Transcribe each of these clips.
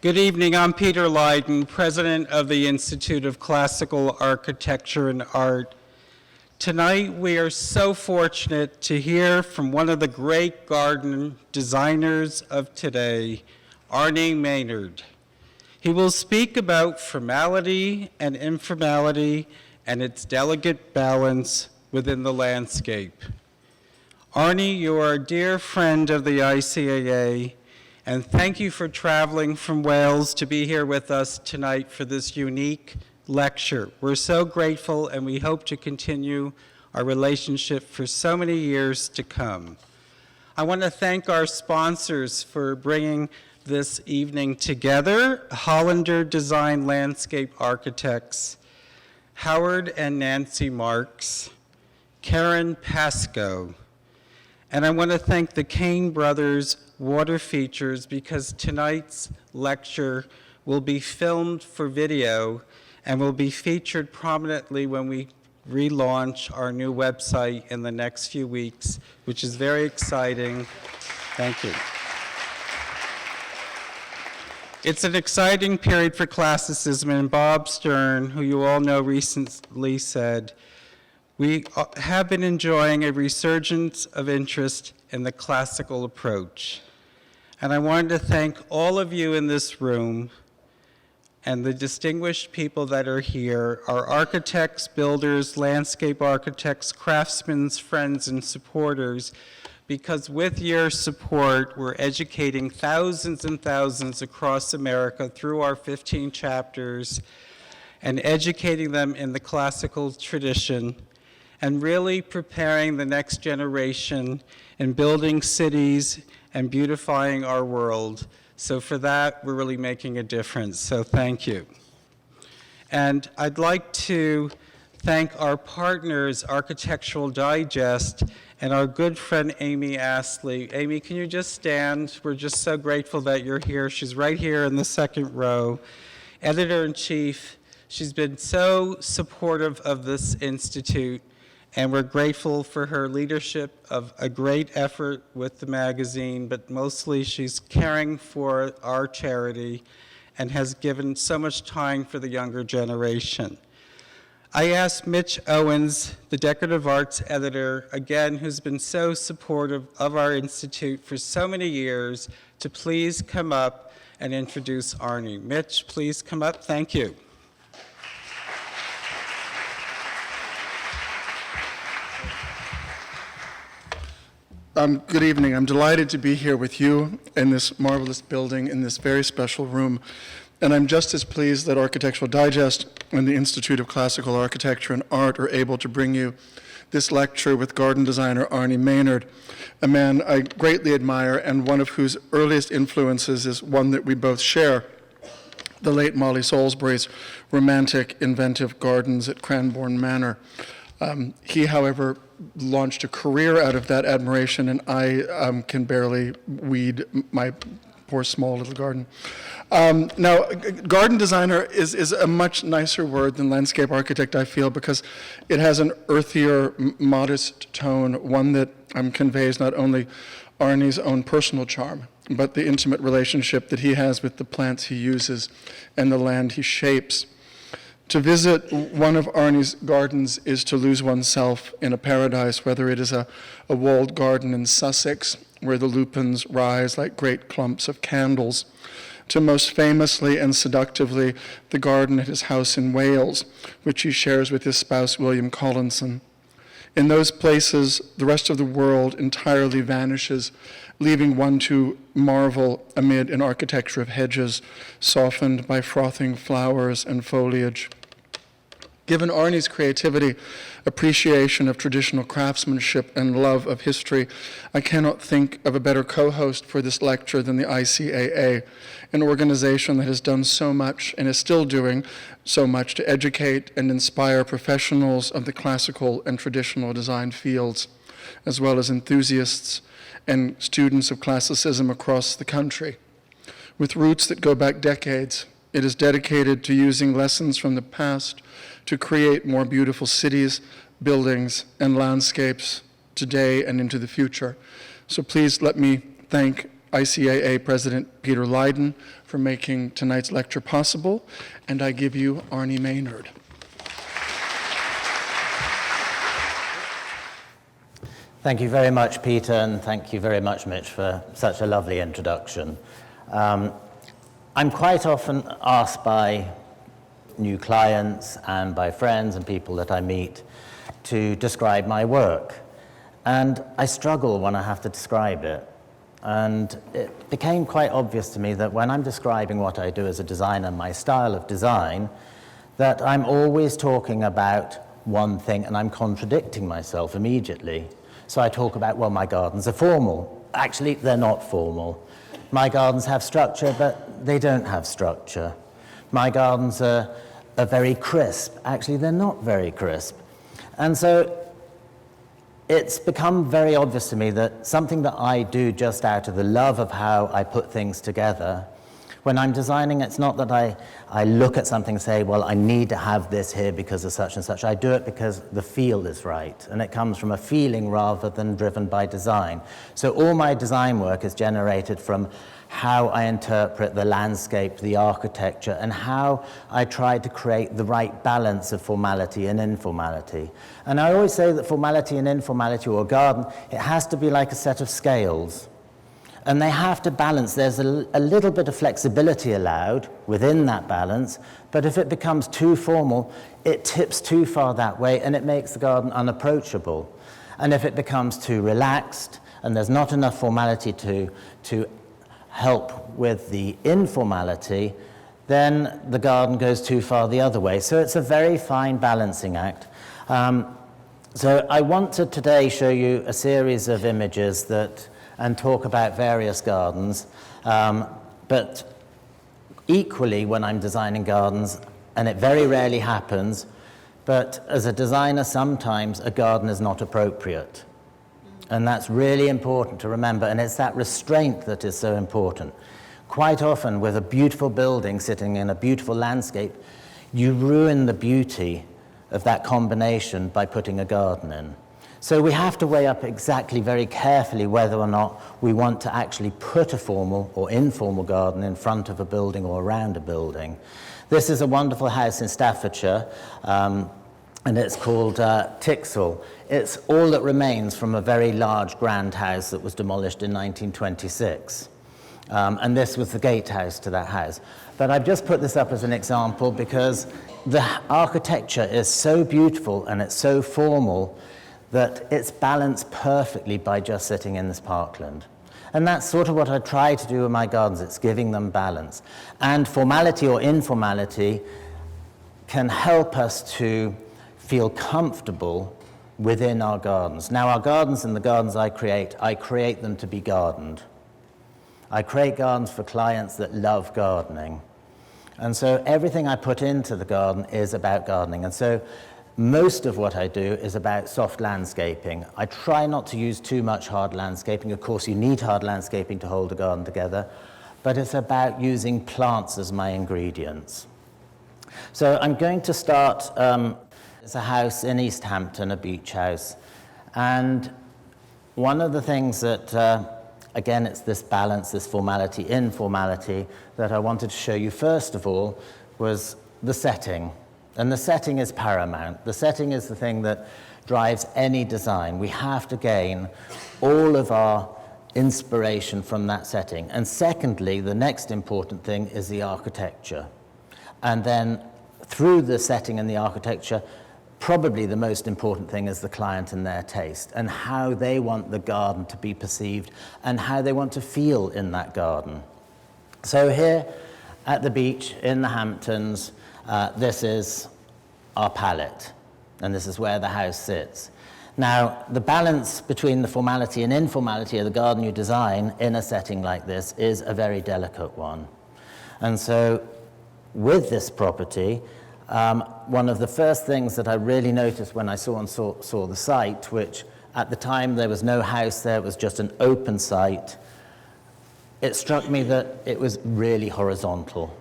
Good evening, I'm Peter Leyden, President of the Institute of Classical Architecture and Art. Tonight we are so fortunate to hear from one of the great garden designers of today, Arne Maynard. He will speak about formality and informality and its delicate balance within the landscape. Arne, you are a dear friend of the ICAA, and thank you for traveling from Wales to be here with us tonight for this unique lecture. We're so grateful, and we hope to continue our relationship for so many years to come. I want to thank our sponsors for bringing this evening together, Hollander Design Landscape Architects, Howard and Nancy Marks, Karen Pascoe, and I want to thank the Kane Brothers Water Features because tonight's lecture will be filmed for video and will be featured prominently when we relaunch our new website in the next few weeks, which is very exciting. Thank you. It's an exciting period for classicism, and Bob Stern, who you all know, recently said, we have been enjoying a resurgence of interest in the classical approach. And I wanted to thank all of you in this room and the distinguished people that are here, our architects, builders, landscape architects, craftsmen, friends, and supporters, because with your support, we're educating thousands and thousands across America through our 15 chapters and educating them in the classical tradition and really preparing the next generation in building cities and beautifying our world. So for that, we're really making a difference, so thank you. And I'd like to thank our partners, Architectural Digest, and our good friend Amy Astley. Amy, can you just stand? We're just so grateful that you're here. She's right here in the second row. Editor-in-Chief, she's been so supportive of this institute, and we're grateful for her leadership of a great effort with the magazine, but mostly she's caring for our charity and has given so much time for the younger generation. I asked Mitch Owens, the decorative arts editor, again, who's been so supportive of our institute for so many years, to please come up and introduce Arne. Mitch, please come up. Thank you. Good evening. I'm delighted to be here with you in this marvelous building, in this very special room. And I'm just as pleased that Architectural Digest and the Institute of Classical Architecture and Art are able to bring you this lecture with garden designer Arne Maynard, a man I greatly admire and one of whose earliest influences is one that we both share, the late Molly Salisbury's romantic, inventive gardens at Cranbourne Manor. He, however, launched a career out of that admiration, and I can barely weed my poor small little garden. Now, garden designer is a much nicer word than landscape architect, I feel, because it has an earthier, modest tone, one that conveys not only Arne's own personal charm, but the intimate relationship that he has with the plants he uses and the land he shapes. To visit one of Arne's gardens is to lose oneself in a paradise, whether it is a walled garden in Sussex, where the lupins rise like great clumps of candles, to most famously and seductively the garden at his house in Wales, which he shares with his spouse William Collinson. In those places, the rest of the world entirely vanishes, leaving one to marvel amid an architecture of hedges, softened by frothing flowers and foliage. Given Arne's creativity, appreciation of traditional craftsmanship, and love of history, I cannot think of a better co-host for this lecture than the ICAA, an organization that has done so much and is still doing so much to educate and inspire professionals of the classical and traditional design fields, as well as enthusiasts and students of classicism across the country. With roots that go back decades, it is dedicated to using lessons from the past to create more beautiful cities, buildings, and landscapes today and into the future. So please let me thank ICAA President Peter Leyden for making tonight's lecture possible, and I give you Arne Maynard. Thank you very much, Peter, and thank you very much, Mitch, for such a lovely introduction. I'm quite often asked by new clients and by friends and people that I meet to describe my work. And I struggle when I have to describe it. And it became quite obvious to me that when I'm describing what I do as a designer, my style of design, that I'm always talking about one thing and I'm contradicting myself immediately. So I talk about, well, my gardens are formal. Actually, they're not formal. My gardens have structure, but they don't have structure. My gardens are very crisp. Actually, they're not very crisp. And so it's become very obvious to me that something that I do just out of the love of how I put things together, when I'm designing, it's not that I look at something and say, well, I need to have this here because of such and such. I do it because the feel is right, and it comes from a feeling rather than driven by design. So all my design work is generated from how I interpret the landscape, the architecture, and how I try to create the right balance of formality and informality. And I always say that formality and informality, or a garden, it has to be like a set of scales. And they have to balance. There's a little bit of flexibility allowed within that balance, but if it becomes too formal, it tips too far that way, and it makes the garden unapproachable. And if it becomes too relaxed, and there's not enough formality to help with the informality, then the garden goes too far the other way. So it's a very fine balancing act. So I want to today show you a series of images and talk about various gardens, but equally when I'm designing gardens, and it very rarely happens, but as a designer sometimes a garden is not appropriate. And that's really important to remember, and it's that restraint that is so important. Quite often with a beautiful building sitting in a beautiful landscape, you ruin the beauty of that combination by putting a garden in. So we have to weigh up exactly very carefully whether or not we want to actually put a formal or informal garden in front of a building or around a building. This is a wonderful house in Staffordshire, and it's called Tixall. It's all that remains from a very large grand house that was demolished in 1926. And this was the gatehouse to that house. But I've just put this up as an example because the architecture is so beautiful and it's so formal that it's balanced perfectly by just sitting in this parkland. And that's sort of what I try to do with my gardens. It's giving them balance. And formality or informality can help us to feel comfortable within our gardens. Now, our gardens and the gardens I create them to be gardened. I create gardens for clients that love gardening. And so everything I put into the garden is about gardening. And so most of what I do is about soft landscaping. I try not to use too much hard landscaping. Of course, you need hard landscaping to hold a garden together, but it's about using plants as my ingredients. So I'm going to start, it's a house in East Hampton, a beach house. And one of the things that, again, it's this balance, this formality, informality, that I wanted to show you first of all was the setting. And the setting is paramount. The setting is the thing that drives any design. We have to gain all of our inspiration from that setting. And secondly, the next important thing is the architecture. And then through the setting and the architecture, probably the most important thing is the client and their taste and how they want the garden to be perceived and how they want to feel in that garden. So here at the beach in the Hamptons, this is our palette, and this is where the house sits. Now, the balance between the formality and informality of the garden you design in a setting like this is a very delicate one. And so with this property, one of the first things that I really noticed when I saw the site, which at the time there was no house there, it was just an open site, it struck me that it was really horizontal.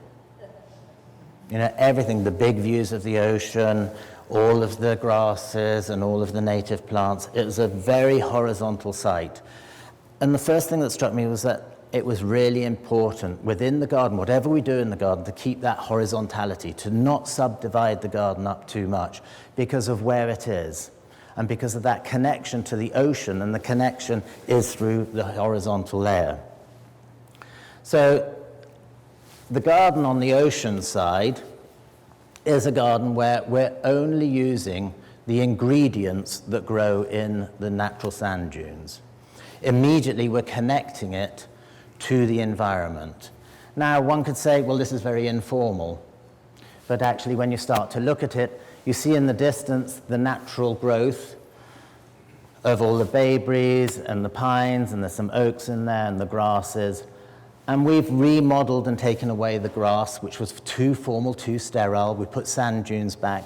You know, everything, the big views of the ocean, all of the grasses and all of the native plants, it was a very horizontal site. And the first thing that struck me was that it was really important within the garden, whatever we do in the garden, to keep that horizontality, to not subdivide the garden up too much because of where it is and because of that connection to the ocean, and the connection is through the horizontal layer. So the garden on the ocean side is a garden where we're only using the ingredients that grow in the natural sand dunes. Immediately we're connecting it to the environment. Now one could say, well, this is very informal, but actually when you start to look at it, you see in the distance the natural growth of all the bayberries and the pines, and there's some oaks in there and the grasses. And we've remodeled and taken away the grass, which was too formal, too sterile. We put sand dunes back.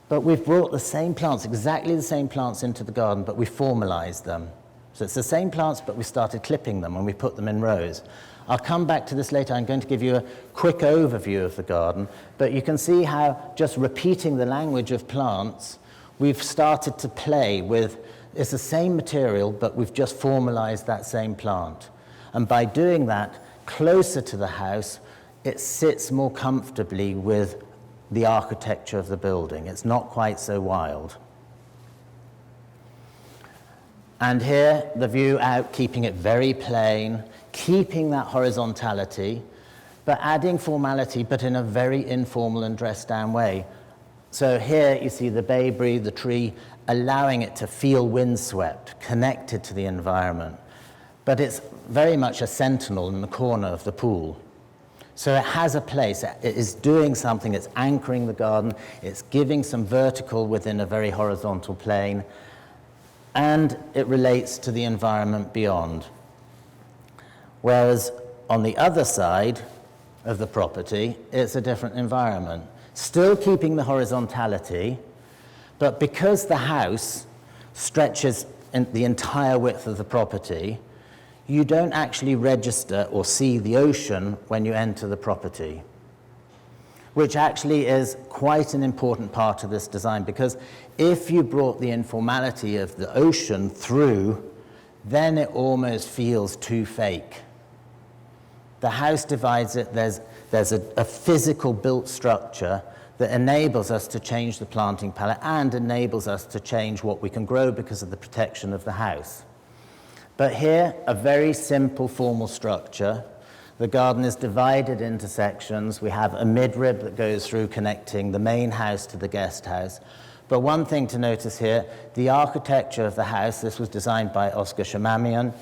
But we've brought the same plants, exactly the same plants into the garden, but we formalized them. So it's the same plants, but we started clipping them and we put them in rows. I'll come back to this later. I'm going to give you a quick overview of the garden, but you can see how just repeating the language of plants, we've started to play with, it's the same material, but we've just formalized that same plant. And by doing that, closer to the house, it sits more comfortably with the architecture of the building. It's not quite so wild. And here, the view out, keeping it very plain, keeping that horizontality, but adding formality, but in a very informal and dressed down way. So here you see the bayberry, the tree, allowing it to feel windswept, connected to the environment. But it's very much a sentinel in the corner of the pool. So it has a place, it is doing something, it's anchoring the garden, it's giving some vertical within a very horizontal plane, and it relates to the environment beyond. Whereas on the other side of the property, it's a different environment. Still keeping the horizontality, but because the house stretches in the entire width of the property, you don't actually register or see the ocean when you enter the property, which actually is quite an important part of this design, because if you brought the informality of the ocean through, then it almost feels too fake. The house divides it, there's a physical built structure that enables us to change the planting palette and enables us to change what we can grow because of the protection of the house. But here, a very simple formal structure. The garden is divided into sections. We have a midrib that goes through connecting the main house to the guest house. But one thing to notice here, the architecture of the house, this was designed by Oscar Shamamian.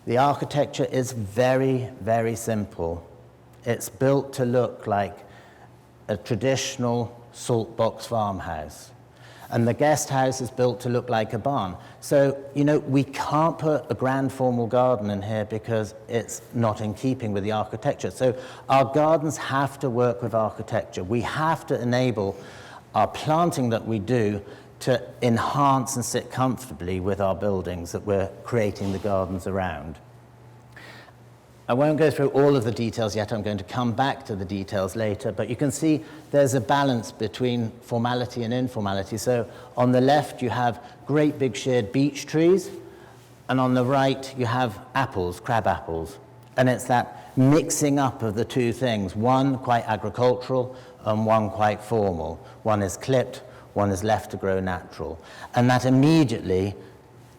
The architecture is very, very simple. It's built to look like a traditional salt box farmhouse. And the guest house is built to look like a barn. So, you know, we can't put a grand formal garden in here because it's not in keeping with the architecture. So our gardens have to work with architecture. We have to enable our planting that we do to enhance and sit comfortably with our buildings that we're creating the gardens around. I won't go through all of the details yet. I'm going to come back to the details later, but you can see there's a balance between formality and informality. So on the left, you have great big shared beech trees, and on the right, you have apples, crab apples. And it's that mixing up of the two things, one quite agricultural and one quite formal. One is clipped, one is left to grow natural. And that immediately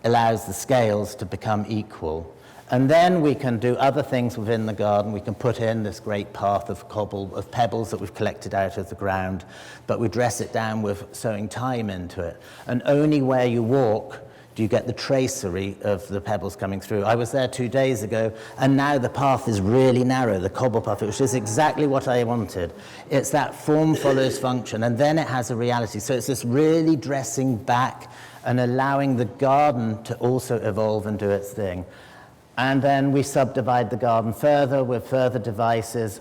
allows the scales to become equal. And then we can do other things within the garden. We can put in this great path of pebbles that we've collected out of the ground, but we dress it down with sowing thyme into it. And only where you walk do you get the tracery of the pebbles coming through. I was there 2 days ago, and now the path is really narrow, the cobble path, which is exactly what I wanted. It's that form follows function, and then it has a reality. So it's this really dressing back and allowing the garden to also evolve and do its thing. And then we subdivide the garden further with further devices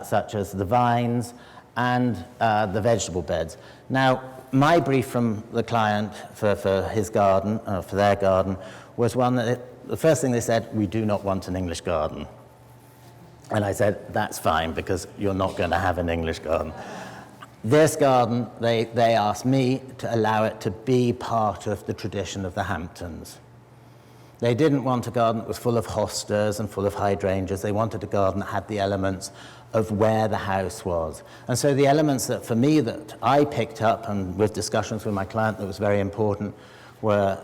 such as the vines and the vegetable beds. Now, my brief from the client for his garden, for their garden, was one that the first thing they said, we do not want an English garden. And I said, that's fine, because you're not going to have an English garden. This garden, they asked me to allow it to be part of the tradition of the Hamptons. They didn't want a garden that was full of hostas and full of hydrangeas. They wanted a garden that had the elements of where the house was. And so the elements that, for me, that I picked up, and with discussions with my client that was very important, were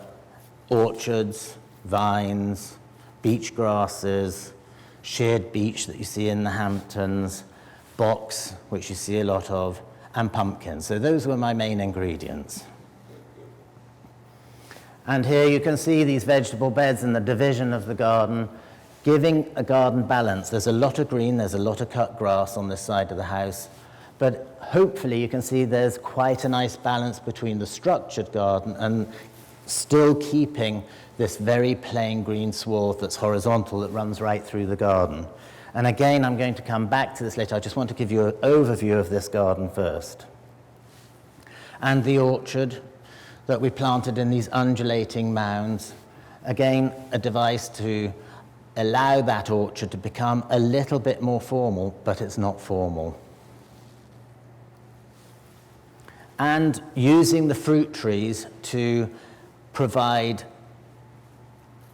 orchards, vines, beach grasses, sheared beech that you see in the Hamptons, box, which you see a lot of, and pumpkins. So those were my main ingredients. And here you can see these vegetable beds and the division of the garden, giving a garden balance. There's a lot of green, there's a lot of cut grass on this side of the house, but hopefully you can see there's quite a nice balance between the structured garden and still keeping this very plain green swath that's horizontal that runs right through the garden. And again, I'm going to come back to this later. I just want to give you an overview of this garden first. And the orchard that we planted in these undulating mounds. Again, a device to allow that orchard to become a little bit more formal, but it's not formal. And using the fruit trees to provide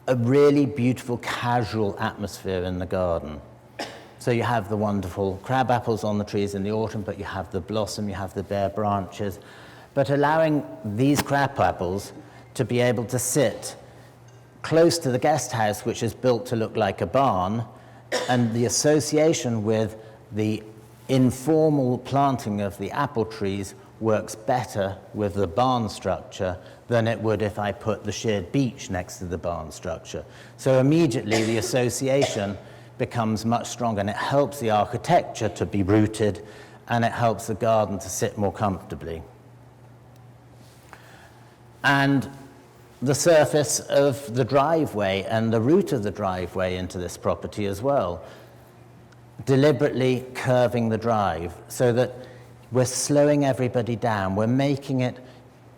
a really beautiful casual atmosphere in the garden. So you have the wonderful crab apples on the trees in the autumn, but you have the blossom, you have the bare branches, but allowing these crab apples to be able to sit close to the guest house, which is built to look like a barn, and the association with the informal planting of the apple trees works better with the barn structure than it would if I put the sheared beech next to the barn structure. So immediately the association becomes much stronger, and it helps the architecture to be rooted, and it helps the garden to sit more comfortably. And the surface of the driveway and the route of the driveway into this property as well, deliberately curving the drive so that we're slowing everybody down. We're making it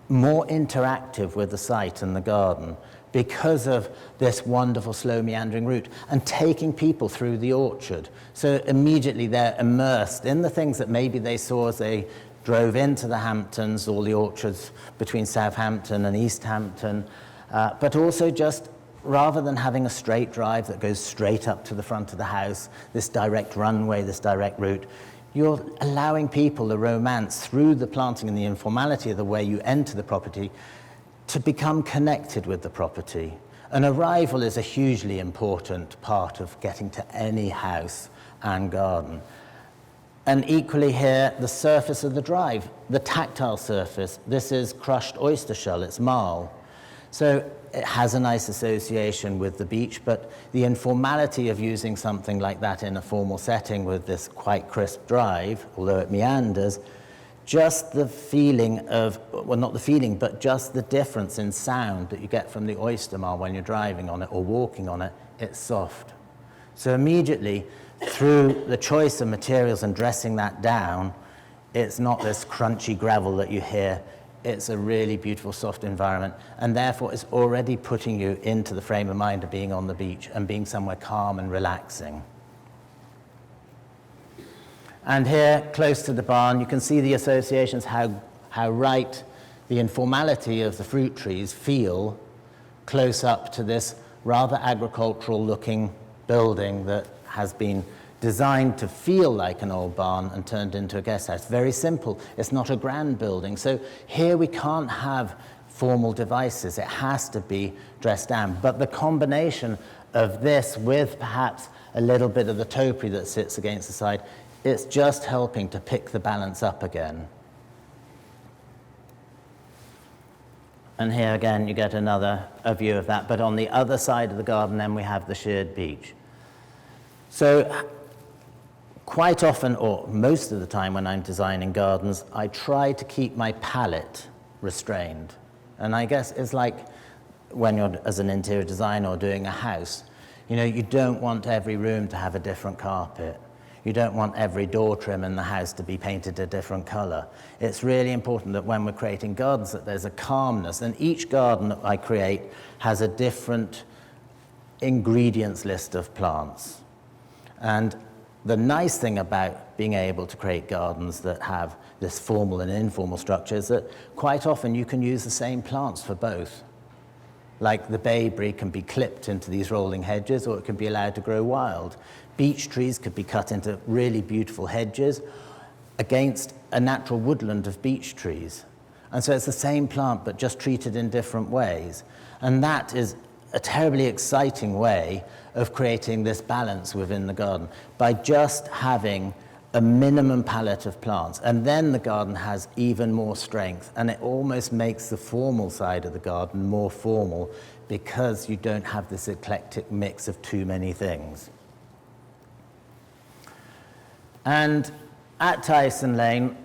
more interactive with the site and the garden because of this wonderful slow meandering route, and taking people through the orchard. So immediately they're immersed in the things that maybe they saw as they drove into the Hamptons, all the orchards between Southampton and East Hampton, but also just rather than having a straight drive that goes straight up to the front of the house, this direct runway, this direct route, you're allowing people the romance through the planting and the informality of the way you enter the property to become connected with the property. An arrival is a hugely important part of getting to any house and garden. And equally here, the surface of the drive, the tactile surface. This is crushed oyster shell, it's marl. So it has a nice association with the beach, but the informality of using something like that in a formal setting with this quite crisp drive, although it meanders, just the feeling of, well, not the feeling, but just the difference in sound that you get from the oyster marl when you're driving on it or walking on it, it's soft. So immediately, through the choice of materials and dressing that down, it's not this crunchy gravel that you hear. It's a really beautiful, soft environment, and therefore it's already putting you into the frame of mind of being on the beach and being somewhere calm and relaxing. And here, close to the barn, you can see the associations, how right the informality of the fruit trees feel close up to this rather agricultural-looking building that has been designed to feel like an old barn and turned into a guest house. Very simple. It's not a grand building. So here we can't have formal devices. It has to be dressed down. But the combination of this with perhaps a little bit of the topiary that sits against the side, it's just helping to pick the balance up again. And here again, you get a view of that. But on the other side of the garden, then we have the sheared beech. So quite often, or most of the time when I'm designing gardens, I try to keep my palette restrained. And I guess it's like when you're, as an interior designer or doing a house, you don't want every room to have a different carpet. You don't want every door trim in the house to be painted a different color. It's really important that when we're creating gardens that there's a calmness, and each garden that I create has a different ingredients list of plants. And the nice thing about being able to create gardens that have this formal and informal structure is that quite often you can use the same plants for both. like the bayberry, can be clipped into these rolling hedges, or it can be allowed to grow wild. Beech trees could be cut into really beautiful hedges against a natural woodland of beech trees. And so it's the same plant, but just treated in different ways. And that is a terribly exciting way of creating this balance within the garden by just having a minimum palette of plants. And then the garden has even more strength, and it almost makes the formal side of the garden more formal because you don't have this eclectic mix of too many things. And at Tyson Lane,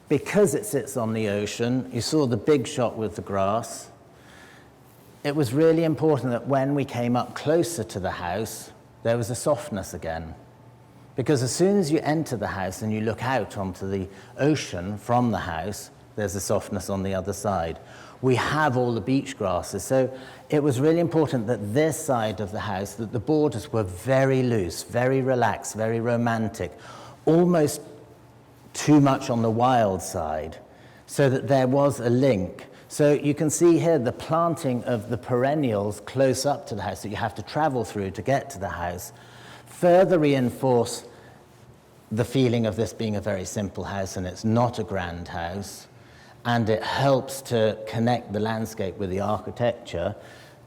because it sits on the ocean, you saw the big shot with the grass. It was really important that when we came up closer to the house, there was a softness again. Because as soon as you enter the house and you look out onto the ocean from the house, there's a softness on the other side. We have all the beach grasses, so it was really important that this side of the house, that the borders were very loose, very relaxed, very romantic, almost too much on the wild side, so that there was a link. So you can see here the planting of the perennials close up to the house that you have to travel through to get to the house further reinforce the feeling of this being a very simple house, and it's not a grand house, and it helps to connect the landscape with the architecture,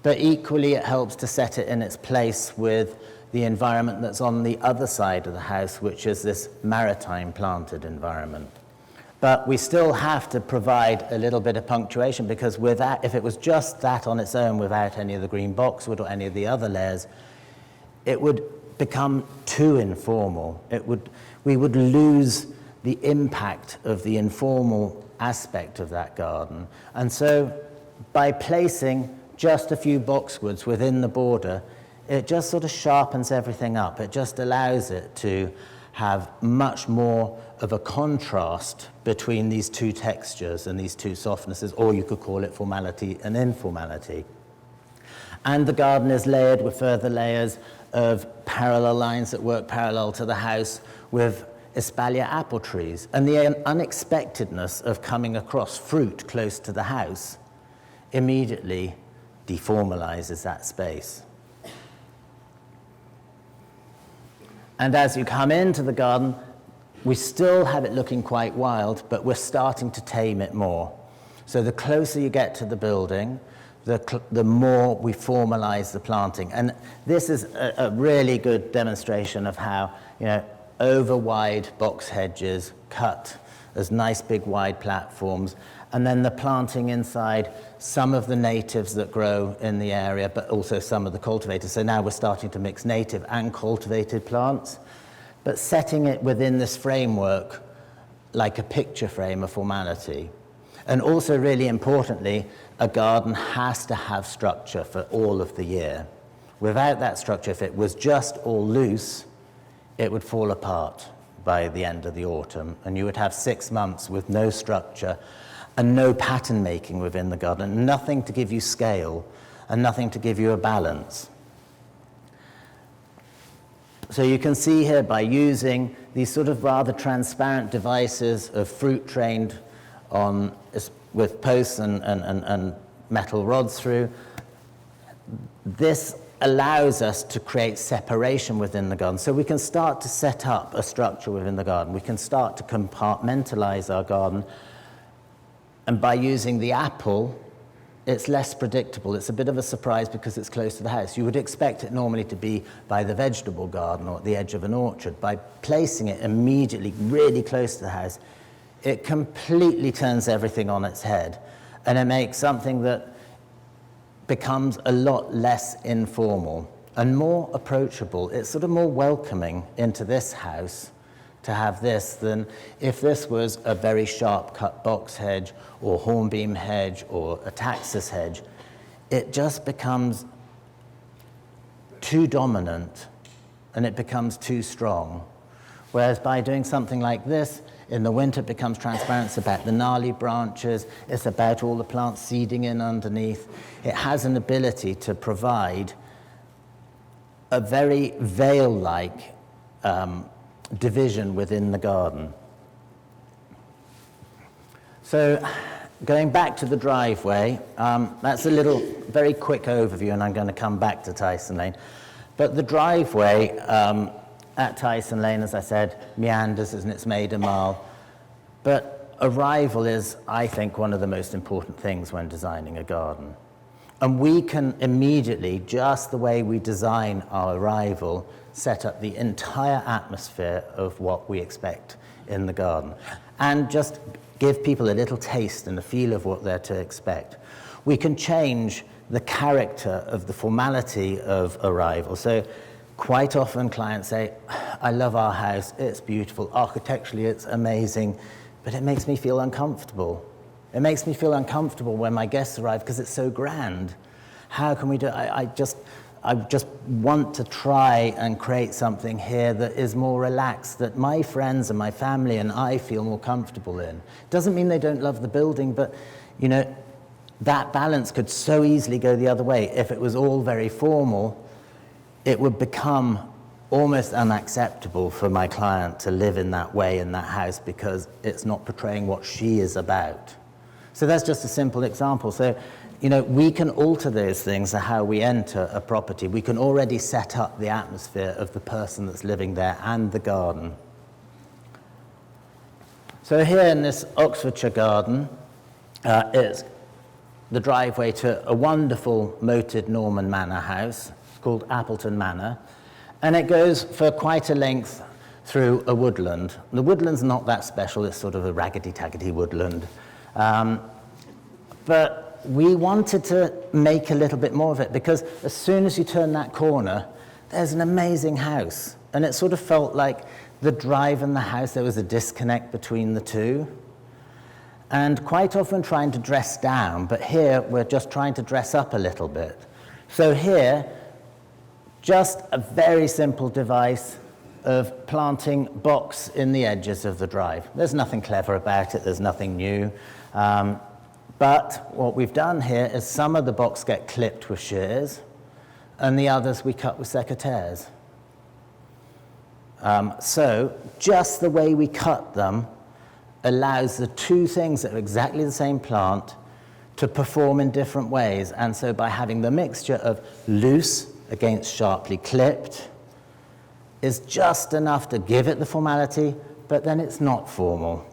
but equally it helps to set it in its place with the environment that's on the other side of the house, which is this maritime planted environment. But we still have to provide a little bit of punctuation, because if it was just that on its own without any of the green boxwood or any of the other layers, it would become too informal. We would lose the impact of the informal aspect of that garden. And so by placing just a few boxwoods within the border, it just sort of sharpens everything up. It just allows it to have much more of a contrast between these two textures and these two softnesses, or you could call it formality and informality. And the garden is layered with further layers of parallel lines that work parallel to the house with espalier apple trees. And the unexpectedness of coming across fruit close to the house immediately deformalizes that space. And as you come into the garden, we still have it looking quite wild, but we're starting to tame it more. So the closer you get to the building, the more we formalize the planting. And this is a really good demonstration of how, over wide box hedges cut as nice big wide platforms, and then the planting inside some of the natives that grow in the area, but also some of the cultivators. So now we're starting to mix native and cultivated plants, but setting it within this framework like a picture frame of formality. And also, really importantly, a garden has to have structure for all of the year. Without that structure, if it was just all loose, it would fall apart by the end of the autumn, and you would have 6 months with no structure and no pattern making within the garden, nothing to give you scale and nothing to give you a balance. So you can see here, by using these sort of rather transparent devices of fruit trained on with posts and metal rods through, this allows us to create separation within the garden. So we can start to set up a structure within the garden. We can start to compartmentalize our garden. And by using the apple, it's less predictable. It's a bit of a surprise because it's close to the house. You would expect it normally to be by the vegetable garden or at the edge of an orchard. By placing it immediately really close to the house, it completely turns everything on its head. And it makes something that becomes a lot less informal and more approachable. It's sort of more welcoming into this house to have this than if this was a very sharp cut box hedge or hornbeam hedge or a taxus hedge. It just becomes too dominant and it becomes too strong. Whereas by doing something like this, in the winter it becomes transparent. It's about the gnarly branches. It's about all the plants seeding in underneath. It has an ability to provide a very veil-like division within the garden. So going back to the driveway, that's a little, very quick overview, and I'm going to come back to Tyson Lane. But the driveway at Tyson Lane, as I said, meanders and it's made a mile. But arrival is, I think, one of the most important things when designing a garden. And we can immediately, just the way we design our arrival, set up the entire atmosphere of what we expect in the garden. And just give people a little taste and a feel of what they're to expect. We can change the character of the formality of arrival. So quite often clients say, I love our house, it's beautiful, architecturally it's amazing, but it makes me feel uncomfortable. It makes me feel uncomfortable when my guests arrive because it's so grand. How can we do it? I just want to try and create something here that is more relaxed, that my friends and my family and I feel more comfortable in. Doesn't mean they don't love the building, but you know, that balance could so easily go the other way. If it was all very formal, it would become almost unacceptable for my client to live in that way in that house because it's not portraying what she is about. So that's just a simple example. So, you know, we can alter those things to how we enter a property. We can already set up the atmosphere of the person that's living there and the garden. So here in this Oxfordshire garden is the driveway to a wonderful moated Norman manor house called Appleton Manor, and it goes for quite a length through a woodland. The woodland's not that special, it's sort of a raggedy-taggedy woodland. But we wanted to make a little bit more of it because as soon as you turn that corner, there's an amazing house. And it sort of felt like the drive and the house, there was a disconnect between the two. And quite often trying to dress down, but here we're just trying to dress up a little bit. So here, just a very simple device of planting box in the edges of the drive. There's nothing clever about it, there's nothing new. But what we've done here is some of the box get clipped with shears, and the others we cut with secateurs. So just the way we cut them allows the two things that are exactly the same plant to perform in different ways. And so by having the mixture of loose against sharply clipped is just enough to give it the formality, but then it's not formal.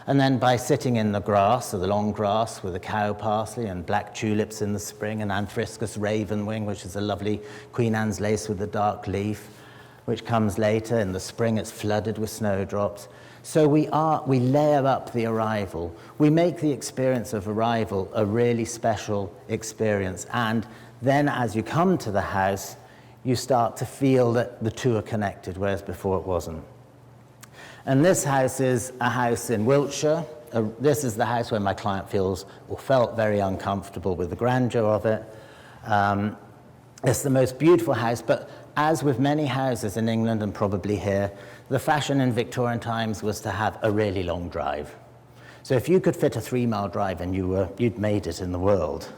And then by sitting in the grass, or the long grass with the cow parsley and black tulips in the spring and Anthriscus ravenwing, which is a lovely Queen Anne's lace with the dark leaf, which comes later. In the spring, it's flooded with snowdrops. So we layer up the arrival. We make the experience of arrival a really special experience. And then as you come to the house, you start to feel that the two are connected, whereas before it wasn't. And this house is a house in Wiltshire. This is the house where my client feels or felt very uncomfortable with the grandeur of it. It's the most beautiful house, but as with many houses in England and probably here, the fashion in Victorian times was to have a really long drive. So if you could fit a 3-mile drive in, you'd made it in the world.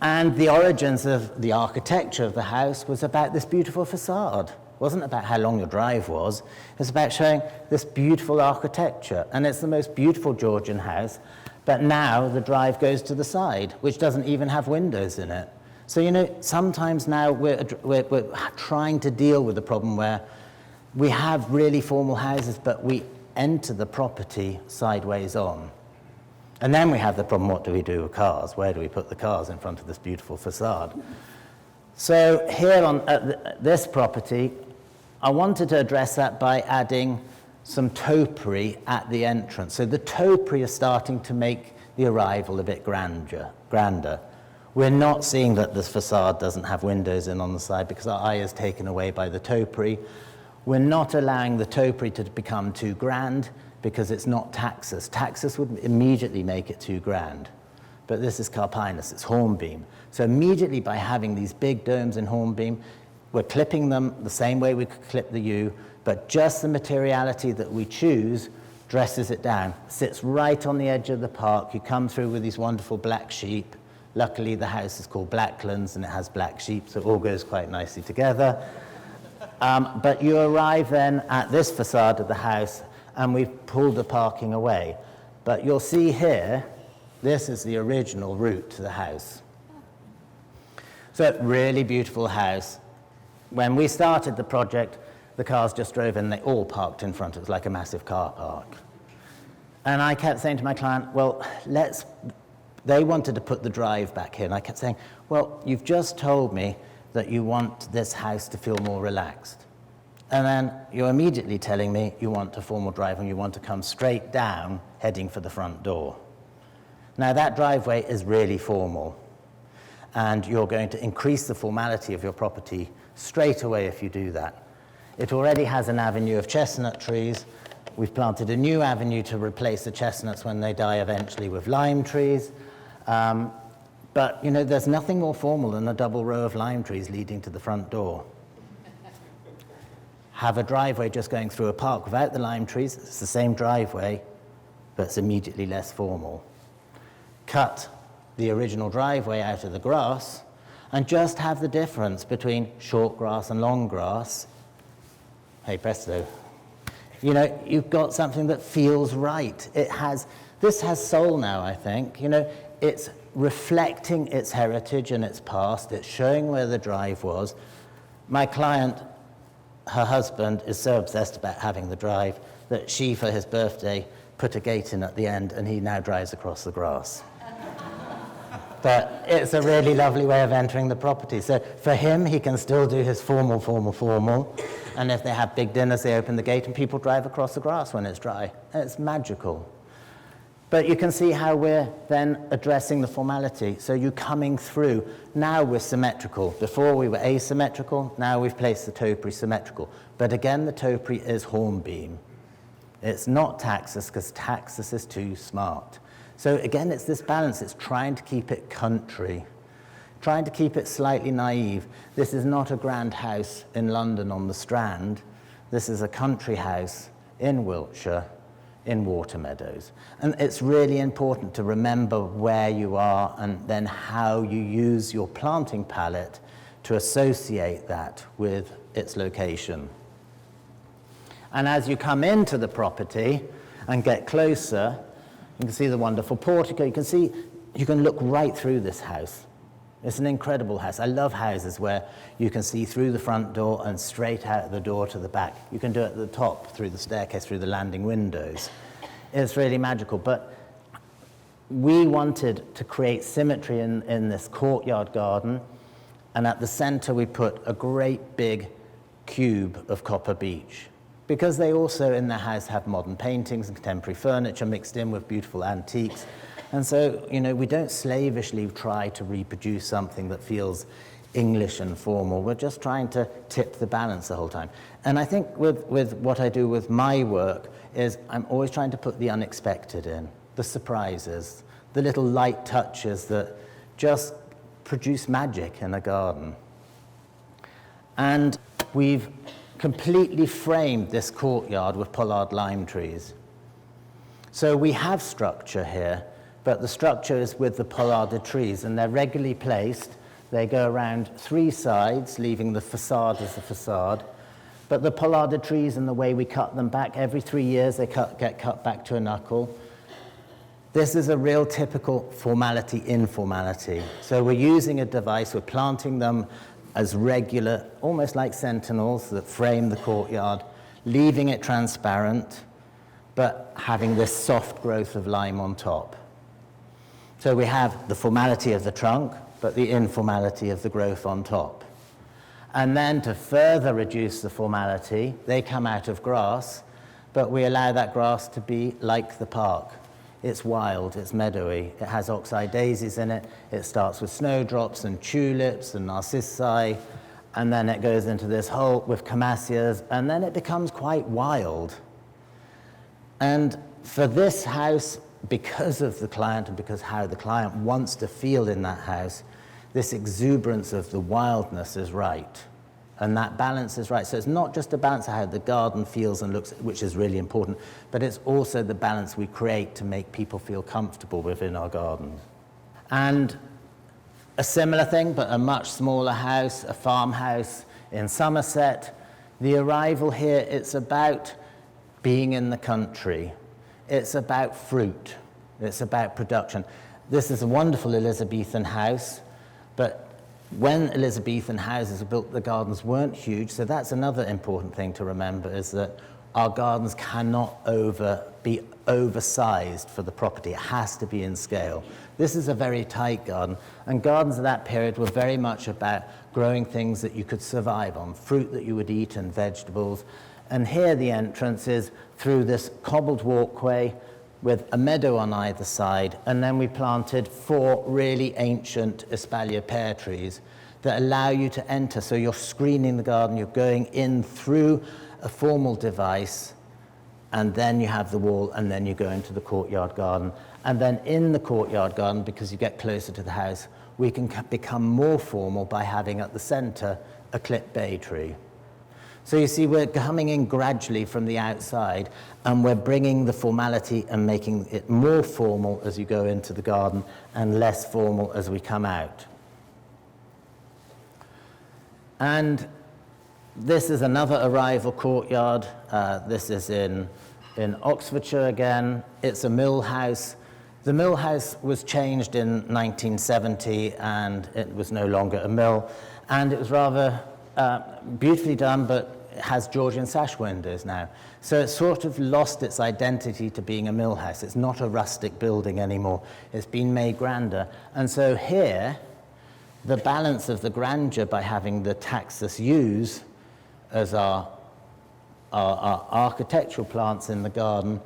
And the origins of the architecture of the house was about this beautiful facade. It wasn't about how long your drive was. It was about showing this beautiful architecture. And it's the most beautiful Georgian house, but now the drive goes to the side, which doesn't even have windows in it. So, you know, sometimes now we're trying to deal with the problem where we have really formal houses, but we enter the property sideways on. And then we have the problem, what do we do with cars? Where do we put the cars in front of this beautiful facade? So here on this property, I wanted to address that by adding some topiary at the entrance. So the topiary is starting to make the arrival a bit grander. We're not seeing that this facade doesn't have windows in on the side because our eye is taken away by the topiary. We're not allowing the topiary to become too grand because it's not taxus. Taxus would immediately make it too grand. But this is carpinus, it's hornbeam. So immediately by having these big domes in hornbeam, we're clipping them the same way we could clip the yew, but just the materiality that we choose dresses it down. Sits right on the edge of the park. You come through with these wonderful black sheep. Luckily, the house is called Blacklands and it has black sheep, so it all goes quite nicely together. But you arrive then at this facade of the house and we've pulled the parking away. But you'll see here, this is the original route to the house. So really beautiful house. When we started the project, the cars just drove in, they all parked in front. It was like a massive car park. And I kept saying to my client, well, they wanted to put the drive back here. And I kept saying, well, you've just told me that you want this house to feel more relaxed. And then you're immediately telling me you want a formal drive and you want to come straight down, heading for the front door. Now that driveway is really formal, and you're going to increase the formality of your property straight away if you do that. It already has an avenue of chestnut trees. We've planted a new avenue to replace the chestnuts when they die eventually with lime trees. But you know, there's nothing more formal than a double row of lime trees leading to the front door. Have a driveway just going through a park without the lime trees. It's the same driveway, but it's immediately less formal. Cut the original driveway out of the grass and just have the difference between short grass and long grass. Hey, presto. You know, you've got something that feels right. This has soul now, I think. You know, it's reflecting its heritage and its past. It's showing where the drive was. My client, her husband, is so obsessed about having the drive that she, for his birthday, put a gate in at the end, and he now drives across the grass. But it's a really lovely way of entering the property. So for him, he can still do his formal. And if they have big dinners, they open the gate and people drive across the grass when it's dry. It's magical. But you can see how we're then addressing the formality. So you're coming through. Now we're symmetrical. Before we were asymmetrical. Now we've placed the topiary symmetrical. But again, the topiary is hornbeam. It's not taxus, because taxus is too smart. So again, it's this balance. It's trying to keep it country, trying to keep it slightly naive. This is not a grand house in London on the Strand. This is a country house in Wiltshire, in Watermeadows. And it's really important to remember where you are and then how you use your planting palette to associate that with its location. And as you come into the property and get closer, you can see the wonderful portico. You can look right through this house. It's an incredible house. I love houses where you can see through the front door and straight out the door to the back. You can do it at the top, through the staircase, through the landing windows. It's really magical. But we wanted to create symmetry in this courtyard garden, and at the center we put a great big cube of copper beech, because they also in the house have modern paintings and contemporary furniture mixed in with beautiful antiques. And so, you know, we don't slavishly try to reproduce something that feels English and formal. We're just trying to tip the balance the whole time. And I think with what I do with my work is I'm always trying to put the unexpected in, the surprises, the little light touches that just produce magic in a garden. And we've completely framed this courtyard with pollard lime trees. So we have structure here, but the structure is with the pollarded trees, and they're regularly placed. They go around three sides, leaving the facade as the facade. But the pollarded trees and the way we cut them back, every 3 years they get cut back to a knuckle. This is a real typical formality, informality. So we're using a device, we're planting them as regular, almost like sentinels that frame the courtyard, leaving it transparent, but having this soft growth of lime on top. So we have the formality of the trunk, but the informality of the growth on top. And then to further reduce the formality, they come out of grass, but we allow that grass to be like the park. It's wild, it's meadowy, it has oxeye daisies in it, it starts with snowdrops and tulips and narcissi, and then it goes into this hole with camassias, and then it becomes quite wild. And for this house, because of the client and because how the client wants to feel in that house, this exuberance of the wildness is right. And that balance is right. So it's not just a balance of how the garden feels and looks, which is really important, but it's also the balance we create to make people feel comfortable within our gardens. And a similar thing, but a much smaller house, a farmhouse in Somerset. The arrival here, it's about being in the country. It's about fruit. It's about production. This is a wonderful Elizabethan house, but when Elizabethan houses were built, the gardens weren't huge, so that's another important thing to remember, is that our gardens cannot be oversized for the property. It has to be in scale. This is a very tight garden, and gardens of that period were very much about growing things that you could survive on, fruit that you would eat and vegetables. And here the entrance is through this cobbled walkway with a meadow on either side, and then we planted 4 really ancient espalier pear trees that allow you to enter. So you're screening the garden, you're going in through a formal device, and then you have the wall, and then you go into the courtyard garden. And then in the courtyard garden, because you get closer to the house, we can become more formal by having at the center a clipped bay tree. So you see, we're coming in gradually from the outside, and we're bringing the formality and making it more formal as you go into the garden and less formal as we come out. And this is another arrival courtyard. This is in Oxfordshire again. It's a mill house. The mill house was changed in 1970, and it was no longer a mill. And it was rather beautifully done, but it has Georgian sash windows now. So it's sort of lost its identity to being a mill house. It's not a rustic building anymore. It's been made grander. And so here, the balance of the grandeur by having the Taxus yews as our architectural plants in the garden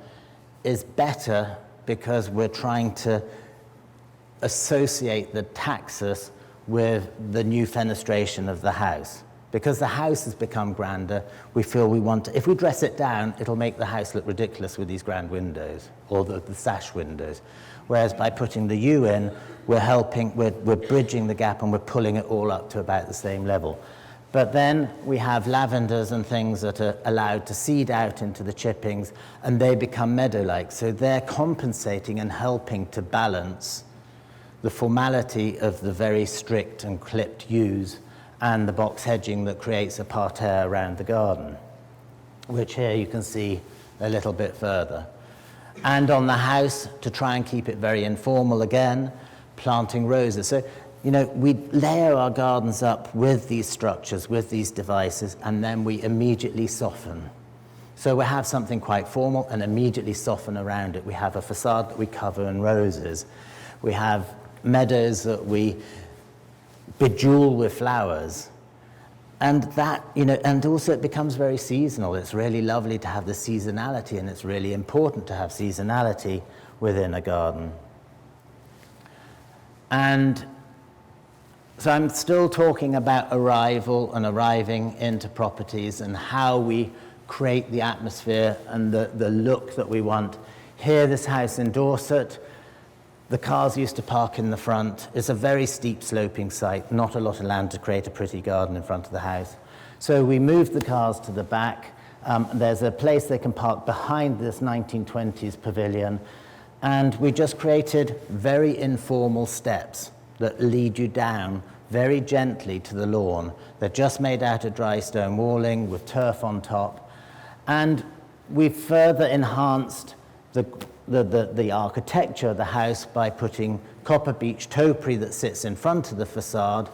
is better because we're trying to associate the Taxus with the new fenestration of the house. Because the house has become grander, we feel we want to, if we dress it down, it'll make the house look ridiculous with these grand windows, or the sash windows. Whereas by putting the yew in, we're bridging the gap, and we're pulling it all up to about the same level. But then we have lavenders and things that are allowed to seed out into the chippings, and they become meadow-like. So they're compensating and helping to balance the formality of the very strict and clipped yews and the box hedging that creates a parterre around the garden, which here you can see a little bit further. And on the house, to try and keep it very informal again, planting roses. So, you know, we layer our gardens up with these structures, with these devices, and then we immediately soften. So we have something quite formal and immediately soften around it. We have a facade that we cover in roses. We have meadows that we bejewel with flowers. And that, you know, and also it becomes very seasonal. It's really lovely to have the seasonality, and it's really important to have seasonality within a garden. And so I'm still talking about arrival and arriving into properties and how we create the atmosphere and the look that we want. Here, this house in Dorset, the cars used to park in the front. It's a very steep sloping site, not a lot of land to create a pretty garden in front of the house. So we moved the cars to the back. There's a place they can park behind this 1920s pavilion. And we just created very informal steps that lead you down very gently to the lawn. They're just made out of dry stone walling with turf on top. And we've further enhanced the architecture of the house by putting copper beech topiary that sits in front of the facade.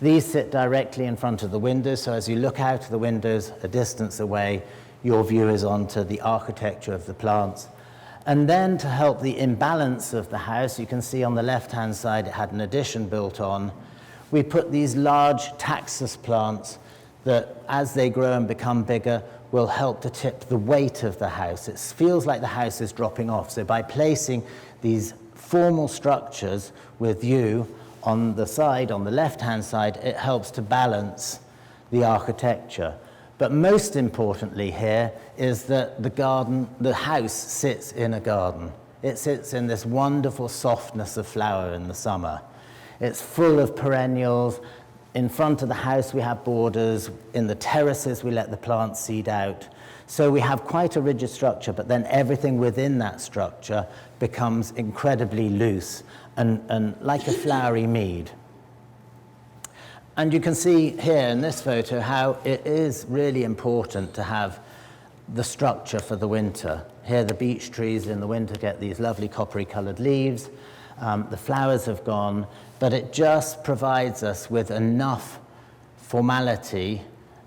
These sit directly in front of the windows, so as you look out of the windows a distance away, your view is onto the architecture of the plants. And then to help the imbalance of the house, you can see on the left-hand side it had an addition built on. We put these large taxus plants that, as they grow and become bigger, will help to tip the weight of the house. It feels like the house is dropping off. So by placing these formal structures with yew on the side, on the left-hand side, it helps to balance the architecture. But most importantly here is that the house sits in a garden. It sits in this wonderful softness of flower in the summer. It's full of perennials. In front of the house we have borders. In the terraces we let the plants seed out. So we have quite a rigid structure, but then everything within that structure becomes incredibly loose and like a flowery mead. And you can see here in this photo how it is really important to have the structure for the winter. Here the beech trees in the winter get these lovely coppery coloured leaves. The flowers have gone, but it just provides us with enough formality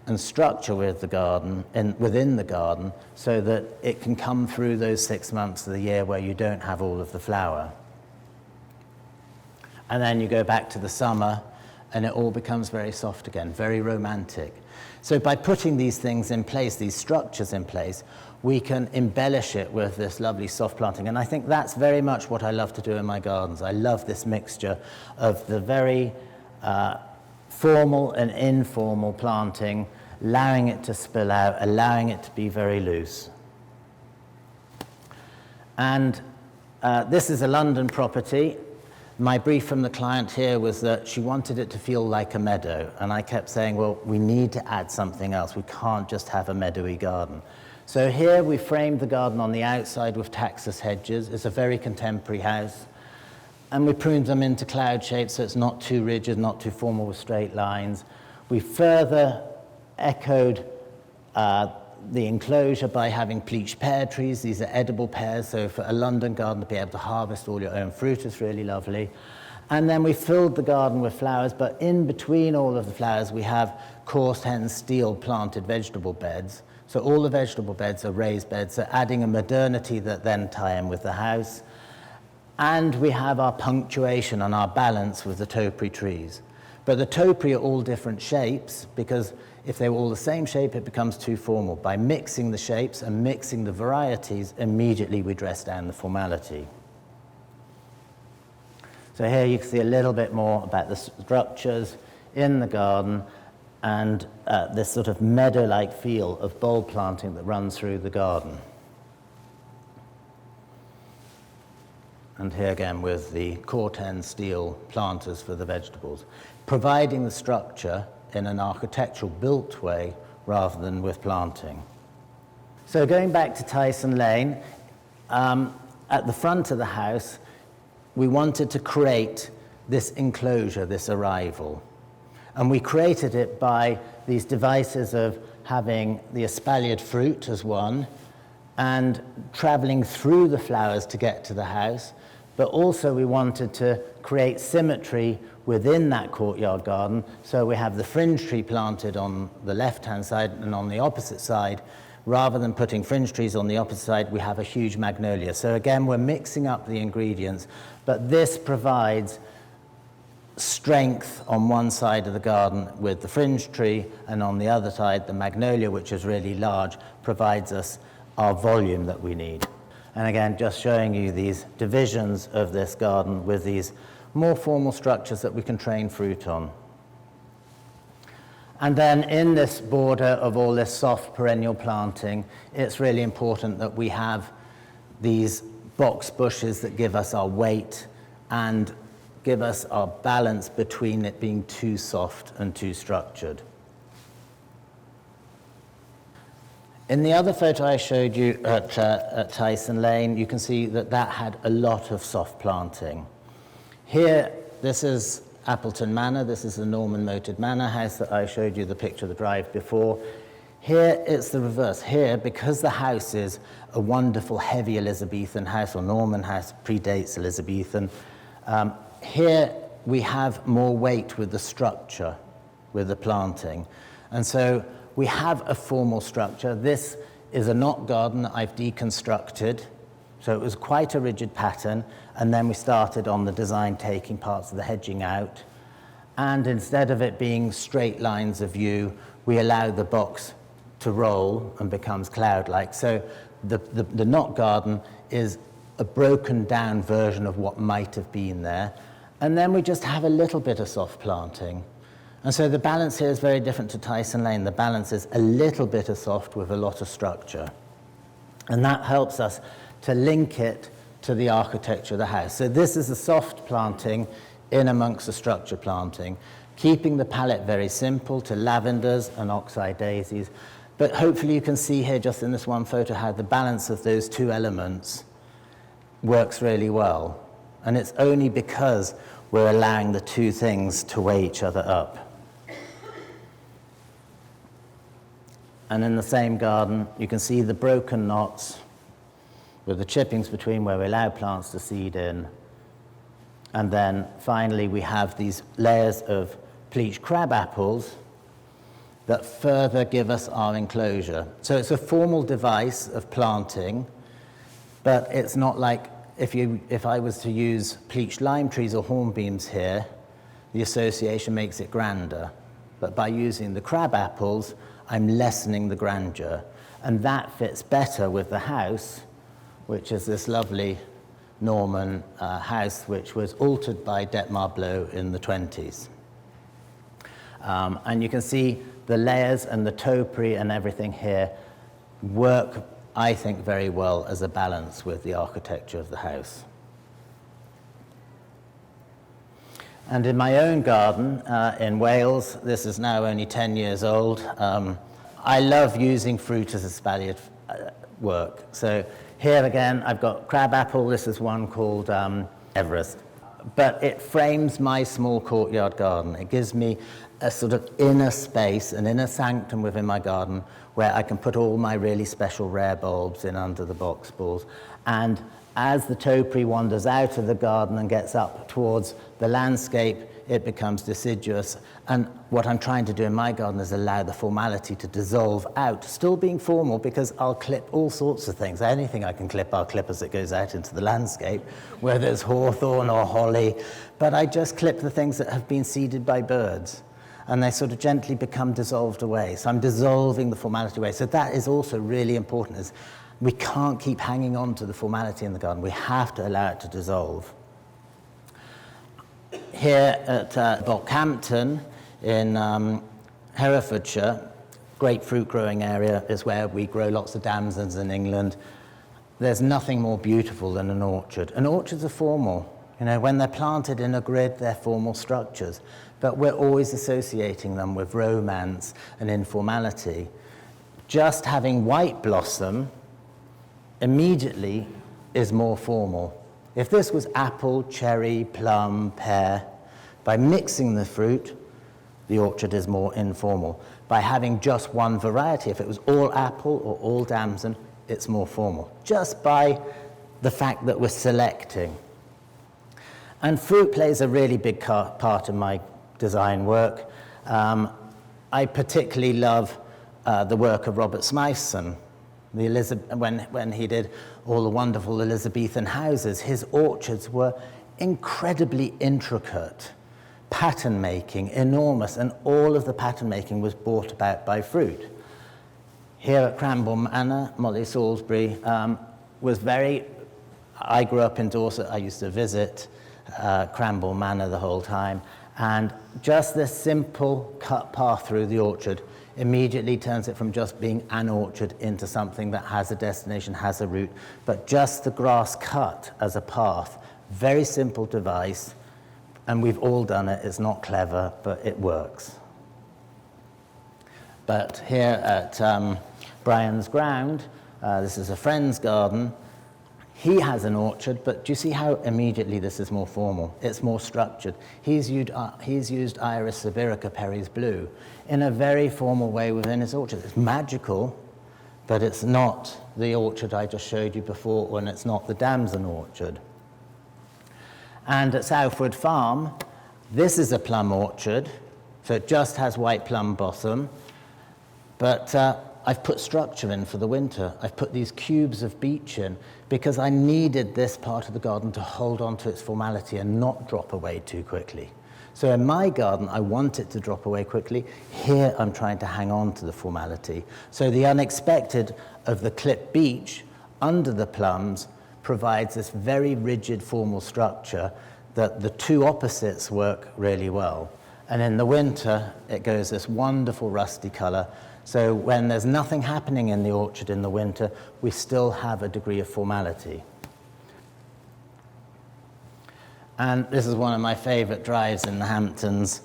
and structure with the garden, within the garden, so that it can come through those 6 months of the year where you don't have all of the flower. And then you go back to the summer, and it all becomes very soft again, very romantic. So by putting these things in place, these structures in place, we can embellish it with this lovely soft planting. And I think that's very much what I love to do in my gardens. I love this mixture of the very formal and informal planting, allowing it to spill out, allowing it to be very loose. And this is a London property. My brief from the client here was that she wanted it to feel like a meadow, and I kept saying, well, we need to add something else. We can't just have a meadowy garden. So here we framed the garden on the outside with taxus hedges. It's a very contemporary house. And we pruned them into cloud shapes so it's not too rigid, not too formal with straight lines. We further echoed the enclosure by having bleached pear trees. These are edible pears, so for a London garden to be able to harvest all your own fruit is really lovely. And then we filled the garden with flowers, but in between all of the flowers we have coursed hen steel planted vegetable beds. So all the vegetable beds are raised beds, so adding a modernity that then tie in with the house. And we have our punctuation and our balance with the topiary trees. But the topiary are all different shapes, because if they were all the same shape, it becomes too formal. By mixing the shapes and mixing the varieties, immediately we dress down the formality. So here you can see a little bit more about the structures in the garden and this sort of meadow-like feel of bulb planting that runs through the garden. And here again with the corten steel planters for the vegetables, providing the structure in an architectural built way rather than with planting. So going back to Tyson Lane, at the front of the house, we wanted to create this enclosure, this arrival. And we created it by these devices of having the espaliered fruit as one, and traveling through the flowers to get to the house. But also we wanted to create symmetry within that courtyard garden. So we have the fringe tree planted on the left-hand side, and on the opposite side, rather than putting fringe trees on the opposite side, we have a huge magnolia. So again, we're mixing up the ingredients, but this provides strength on one side of the garden with the fringe tree, and on the other side, the magnolia, which is really large, provides us our volume that we need. And again, just showing you these divisions of this garden with these more formal structures that we can train fruit on. And then in this border of all this soft perennial planting, it's really important that we have these box bushes that give us our weight and give us our balance between it being too soft and too structured. In the other photo I showed you at Tyson Lane, you can see that that had a lot of soft planting. Here, this is Appleton Manor. This is the Norman moated manor house that I showed you the picture of the drive before. Here, it's the reverse. Here, because the house is a wonderful heavy Elizabethan house, or Norman house, predates Elizabethan, here we have more weight with the structure, with the planting. And so we have a formal structure. This is a knot garden that I've deconstructed. So it was quite a rigid pattern, and then we started on the design taking parts of the hedging out. And instead of it being straight lines of view, we allowed the box to roll and becomes cloud-like. So the knot garden is a broken down version of what might have been there. And then we just have a little bit of soft planting. And so the balance here is very different to Tyson Lane. The balance is a little bit of soft with a lot of structure. And that helps us to link it to the architecture of the house. So this is a soft planting in amongst the structure planting, keeping the palette very simple to lavenders and oxeye daisies. But hopefully you can see here just in this one photo how the balance of those two elements works really well. And it's only because we're allowing the two things to weigh each other up. And in the same garden, you can see the broken knots with the chippings between where we allow plants to seed in. And then finally, we have these layers of bleached crab apples that further give us our enclosure. So it's a formal device of planting, but it's not like if I was to use bleached lime trees or hornbeams here, the association makes it grander. But by using the crab apples, I'm lessening the grandeur. And that fits better with the house, which is this lovely Norman house, which was altered by Detmar Blow in the 20s. And you can see the layers and the topiary and everything here work, I think, very well as a balance with the architecture of the house. And in my own garden in Wales, this is now only 10 years old, I love using fruit as espalier work. So here again, I've got crabapple. This is one called Everest. But it frames my small courtyard garden. It gives me a sort of inner space, an inner sanctum within my garden where I can put all my really special rare bulbs in under the box balls. And as the topiary wanders out of the garden and gets up towards the landscape, it becomes deciduous. And what I'm trying to do in my garden is allow the formality to dissolve out, still being formal, because I'll clip all sorts of things. Anything I can clip, I'll clip as it goes out into the landscape, whether it's hawthorn or holly. But I just clip the things that have been seeded by birds, and they sort of gently become dissolved away. So I'm dissolving the formality away. So that is also really important, is we can't keep hanging on to the formality in the garden. We have to allow it to dissolve. Here at Hampton in Herefordshire, great fruit growing area, is where we grow lots of damsons in England. There's nothing more beautiful than an orchard. And orchards are formal. You know, when they're planted in a grid, they're formal structures. But we're always associating them with romance and informality. Just having white blossom immediately is more formal. If this was apple, cherry, plum, pear, by mixing the fruit, the orchard is more informal. By having just one variety, if it was all apple or all damson, it's more formal, just by the fact that we're selecting. And fruit plays a really big part in my design work. I particularly love the work of Robert Smythson. When he did all the wonderful Elizabethan houses, his orchards were incredibly intricate, pattern making, enormous, and all of the pattern making was brought about by fruit. Here at Cranborne Manor, Molly Salisbury I grew up in Dorset. I used to visit Cranborne Manor the whole time, and just this simple cut path through the orchard immediately turns it from just being an orchard into something that has a destination, has a route, but just the grass cut as a path, very simple device, and we've all done it. It's not clever, but it works. But here at Brian's Ground, this is a friend's garden. He has an orchard, but do you see how immediately this is more formal? It's more structured. He's used Iris sibirica, Perry's blue, in a very formal way within his orchard. It's magical, but it's not the orchard I just showed you before, and it's not the damson orchard. And at Southwood Farm, this is a plum orchard, so it just has white plum bottom, but I've put structure in for the winter. I've put these cubes of beech in because I needed this part of the garden to hold on to its formality and not drop away too quickly. So in my garden, I want it to drop away quickly. Here, I'm trying to hang on to the formality. So the unexpected of the clipped beech under the plums provides this very rigid formal structure that the two opposites work really well. And in the winter, it goes this wonderful rusty color. So when there's nothing happening in the orchard in the winter, we still have a degree of formality. And this is one of my favorite drives in the Hamptons,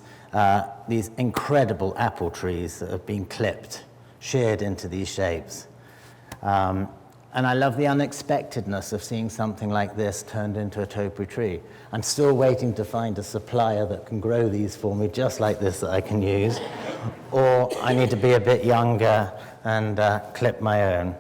these incredible apple trees that have been clipped, sheared into these shapes. And I love the unexpectedness of seeing something like this turned into a topiary tree. I'm still waiting to find a supplier that can grow these for me just like this that I can use. Or I need to be a bit younger and clip my own.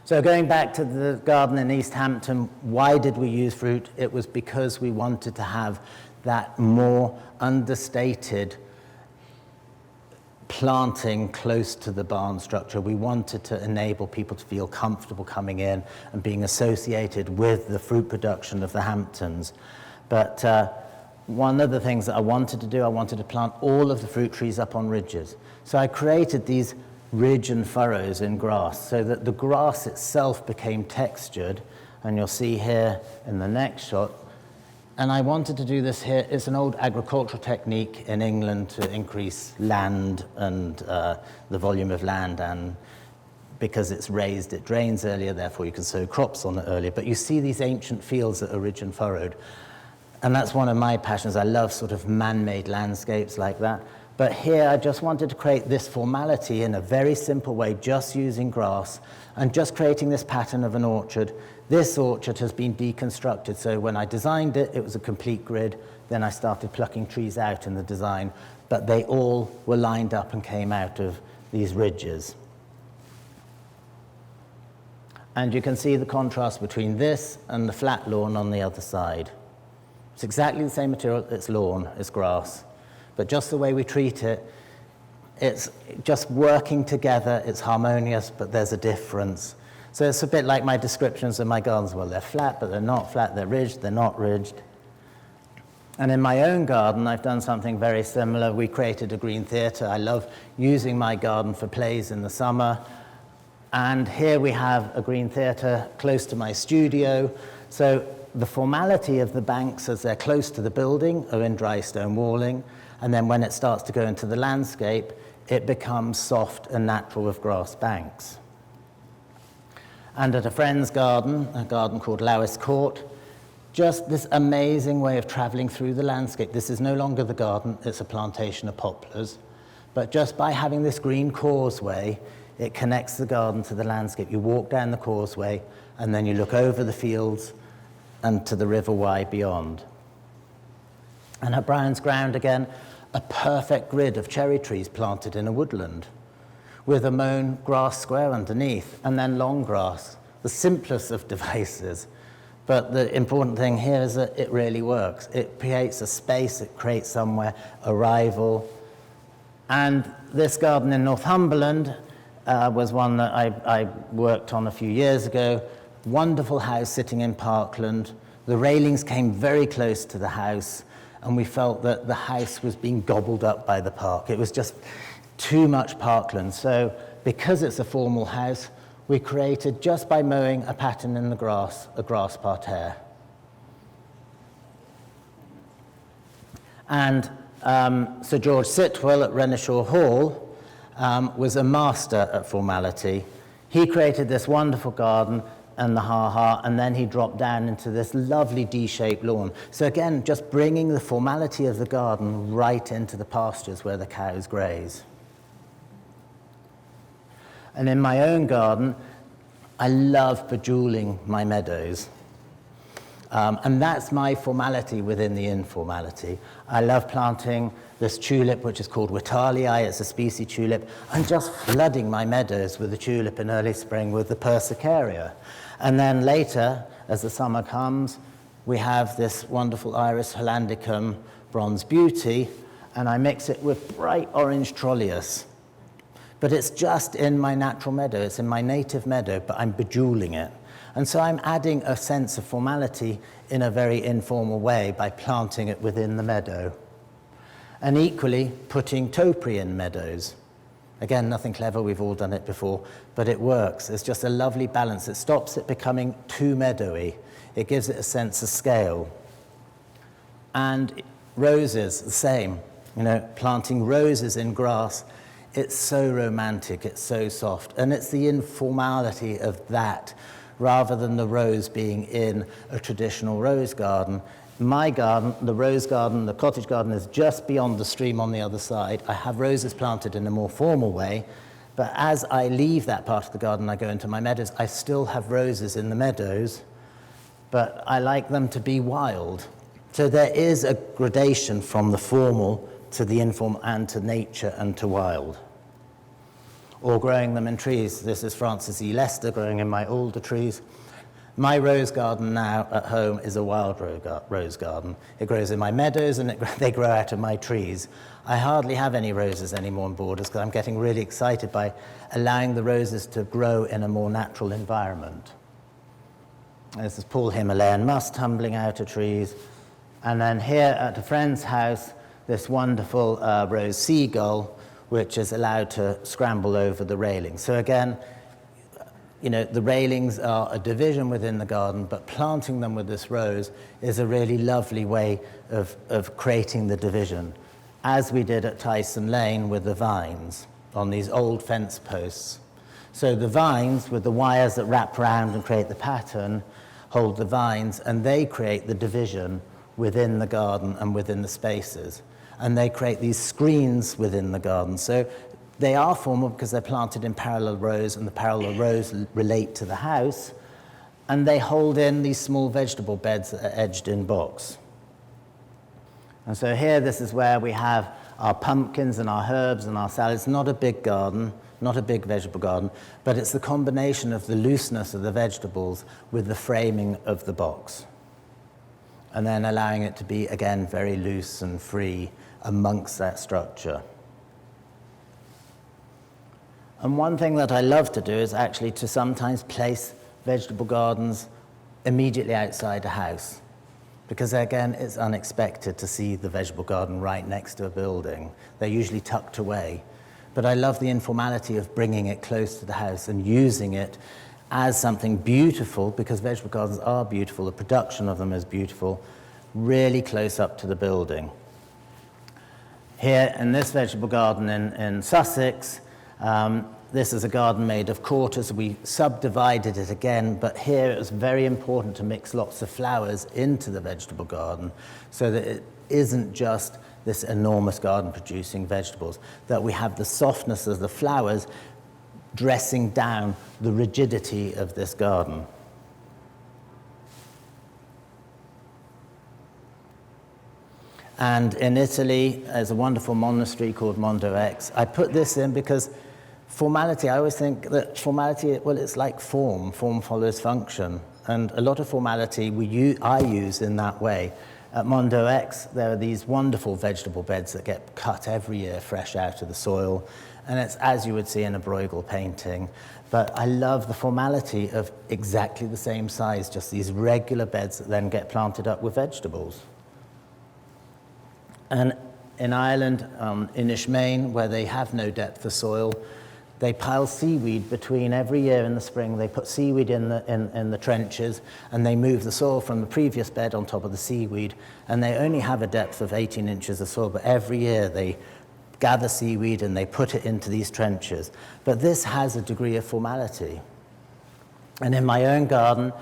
So going back to the garden in East Hampton, why did we use fruit? It was because we wanted to have that more understated planting close to the barn structure. We wanted to enable people to feel comfortable coming in and being associated with the fruit production of the Hamptons. But one of the things that I wanted to do, I wanted to plant all of the fruit trees up on ridges. So I created these ridge and furrows in grass so that the grass itself became textured, and you'll see here in the next shot. And I wanted to do this here. It's an old agricultural technique in England to increase land and the volume of land, and because it's raised, it drains earlier, therefore you can sow crops on it earlier. But you see these ancient fields that are ridge and furrowed. And that's one of my passions. I love sort of man-made landscapes like that. But here I just wanted to create this formality in a very simple way, just using grass and just creating this pattern of an orchard. This orchard has been deconstructed, so when I designed it, it was a complete grid. Then I started plucking trees out in the design, but they all were lined up and came out of these ridges. And you can see the contrast between this and the flat lawn on the other side. It's exactly the same material, it's lawn, it's grass. But just the way we treat it, it's just working together, it's harmonious, but there's a difference. So it's a bit like my descriptions of my gardens. Well, they're flat, but they're not flat, they're ridged, they're not ridged. And in my own garden, I've done something very similar. We created a green theatre. I love using my garden for plays in the summer. And here we have a green theatre close to my studio. So the formality of the banks as they're close to the building are in dry stone walling. And then when it starts to go into the landscape, it becomes soft and natural with grass banks. And at a friend's garden, a garden called Lowes Court, just this amazing way of traveling through the landscape. This is no longer the garden, it's a plantation of poplars. But just by having this green causeway, it connects the garden to the landscape. You walk down the causeway, and then you look over the fields and to the River Wye beyond. And at Brown's Ground again, a perfect grid of cherry trees planted in a woodland with a mown grass square underneath, and then long grass, the simplest of devices. But the important thing here is that it really works. It creates a space, it creates somewhere, a rival. And this garden in Northumberland was one that I worked on a few years ago. Wonderful house sitting in parkland. The railings came very close to the house, and we felt that the house was being gobbled up by the park. It was just too much parkland. So because it's a formal house, we created, just by mowing a pattern in the grass, a grass parterre. And Sir George Sitwell at Renishaw Hall was a master at formality. He created this wonderful garden and the ha-ha, and then he dropped down into this lovely D-shaped lawn. So again, just bringing the formality of the garden right into the pastures where the cows graze. And in my own garden, I love bejeweling my meadows. And that's my formality within the informality. I love planting this tulip, which is called Whittalii. It's a species tulip. I'm just flooding my meadows with the tulip in early spring with the persicaria. And then later, as the summer comes, we have this wonderful Iris hollandicum bronze beauty, and I mix it with bright orange trollius. But it's just in my natural meadow, it's in my native meadow, but I'm bejeweling it. And so I'm adding a sense of formality in a very informal way by planting it within the meadow. And equally, putting topiary in meadows. Again, nothing clever, we've all done it before, but it works. It's just a lovely balance. It stops it becoming too meadowy. It gives it a sense of scale. And roses, the same. You know, planting roses in grass, it's so romantic, it's so soft. And it's the informality of that, rather than the rose being in a traditional rose garden. My garden, the rose garden, the cottage garden, is just beyond the stream on the other side. I have roses planted in a more formal way, but as I leave that part of the garden, I go into my meadows, I still have roses in the meadows, but I like them to be wild. So there is a gradation from the formal to the informal and to nature and to wild. or growing them in trees. This is Francis E. Lester growing in my older trees. My rose garden now at home is a wild rose garden. It grows in my meadows and they grow out of my trees. I hardly have any roses anymore in borders because I'm getting really excited by allowing the roses to grow in a more natural environment. This is Paul Himalayan musk tumbling out of trees. And then here at a friend's house, this wonderful rose seagull, which is allowed to scramble over the railing. So again, you know, the railings are a division within the garden, but planting them with this rose is a really lovely way of creating the division, as we did at Tyson Lane with the vines on these old fence posts. So the vines, with the wires that wrap around and create the pattern, hold the vines, and they create the division within the garden and within the spaces. And they create these screens within the garden. So they are formal because they're planted in parallel rows, and the parallel rows relate to the house, and they hold in these small vegetable beds that are edged in box. And so here, this is where we have our pumpkins and our herbs and our salads. Not a big garden, not a big vegetable garden, but it's the combination of the looseness of the vegetables with the framing of the box, and then allowing it to be, again, very loose and free amongst that structure. And one thing that I love to do is actually to sometimes place vegetable gardens immediately outside a house, because again, it's unexpected to see the vegetable garden right next to a building. They're usually tucked away. But I love the informality of bringing it close to the house and using it as something beautiful, because vegetable gardens are beautiful, the production of them is beautiful, really close up to the building. Here in this vegetable garden in Sussex, this is a garden made of quarters. We subdivided it again, but here it was very important to mix lots of flowers into the vegetable garden so that it isn't just this enormous garden producing vegetables, that we have the softness of the flowers dressing down the rigidity of this garden. And in Italy, there's a wonderful monastery called Mondo X. I put this in because formality, I always think that formality, well, it's like form. Form follows function. And a lot of formality I use in that way. At Mondo X, there are these wonderful vegetable beds that get cut every year fresh out of the soil. And it's as you would see in a Bruegel painting. But I love the formality of exactly the same size, just these regular beds that then get planted up with vegetables. And in Ireland, in Ishmael, where they have no depth of soil, they pile seaweed between every year in the spring. They put seaweed in the trenches, and they move the soil from the previous bed on top of the seaweed. And they only have a depth of 18 inches of soil, but every year they gather seaweed and they put it into these trenches. But this has a degree of formality. And in my own garden,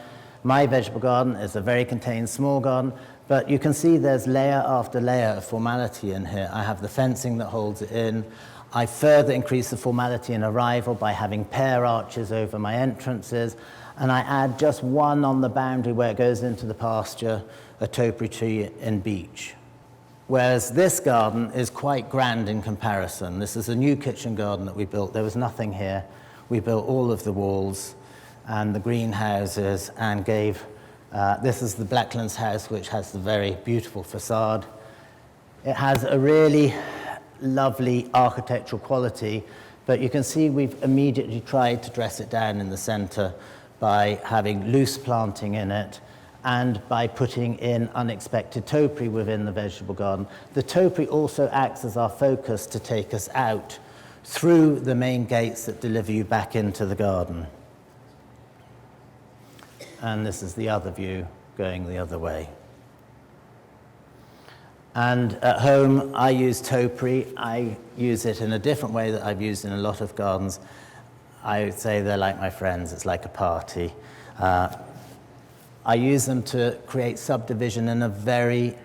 my vegetable garden is a very contained small garden, but you can see there's layer after layer of formality in here. I have the fencing that holds it in. I further increase the formality in arrival by having pear arches over my entrances, and I add just one on the boundary where it goes into the pasture, a topiary tree in beech. Whereas this garden is quite grand in comparison. This is a new kitchen garden that we built. There was nothing here. We built all of the walls and the greenhouses and gave, this is the Blacklands house, which has the very beautiful facade. It has a really lovely architectural quality, but you can see we've immediately tried to dress it down in the center by having loose planting in it and by putting in unexpected topiary within the vegetable garden. The topiary also acts as our focus to take us out through the main gates that deliver you back into the garden. And this is the other view going the other way. And at home, I use topiary. I use it in a different way that I've used in a lot of gardens. I would say they're like my friends. It's like a party. I use them to create subdivision in a very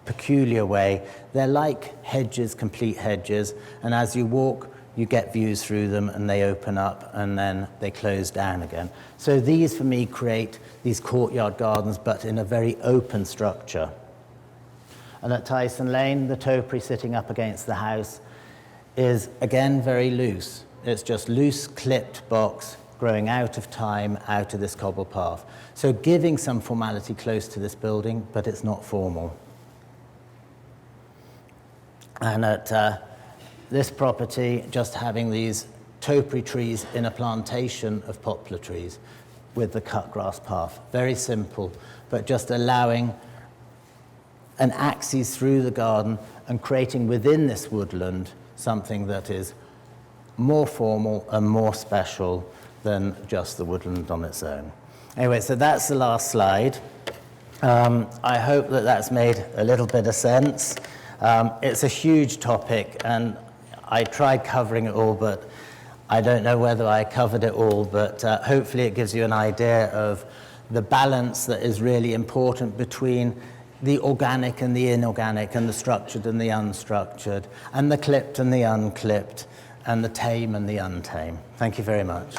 peculiar way. They're like hedges, complete hedges, and as you walk, you get views through them, and they open up, and then they close down again. So these, for me, create these courtyard gardens, but in a very open structure. And at Tyson Lane, the topiary sitting up against the house is, again, very loose. It's just loose clipped box growing out of time, out of this cobble path. So giving some formality close to this building, but it's not formal. And at this property, just having these topiary trees in a plantation of poplar trees with the cut grass path. Very simple, but just allowing an axis through the garden and creating within this woodland something that is more formal and more special than just the woodland on its own. Anyway, so that's the last slide. I hope that that's made a little bit of sense. It's a huge topic, and I tried covering it all, but I don't know whether I covered it all, but hopefully it gives you an idea of the balance that is really important between the organic and the inorganic, and the structured and the unstructured, and the clipped and the unclipped, and the tame and the untame. Thank you very much.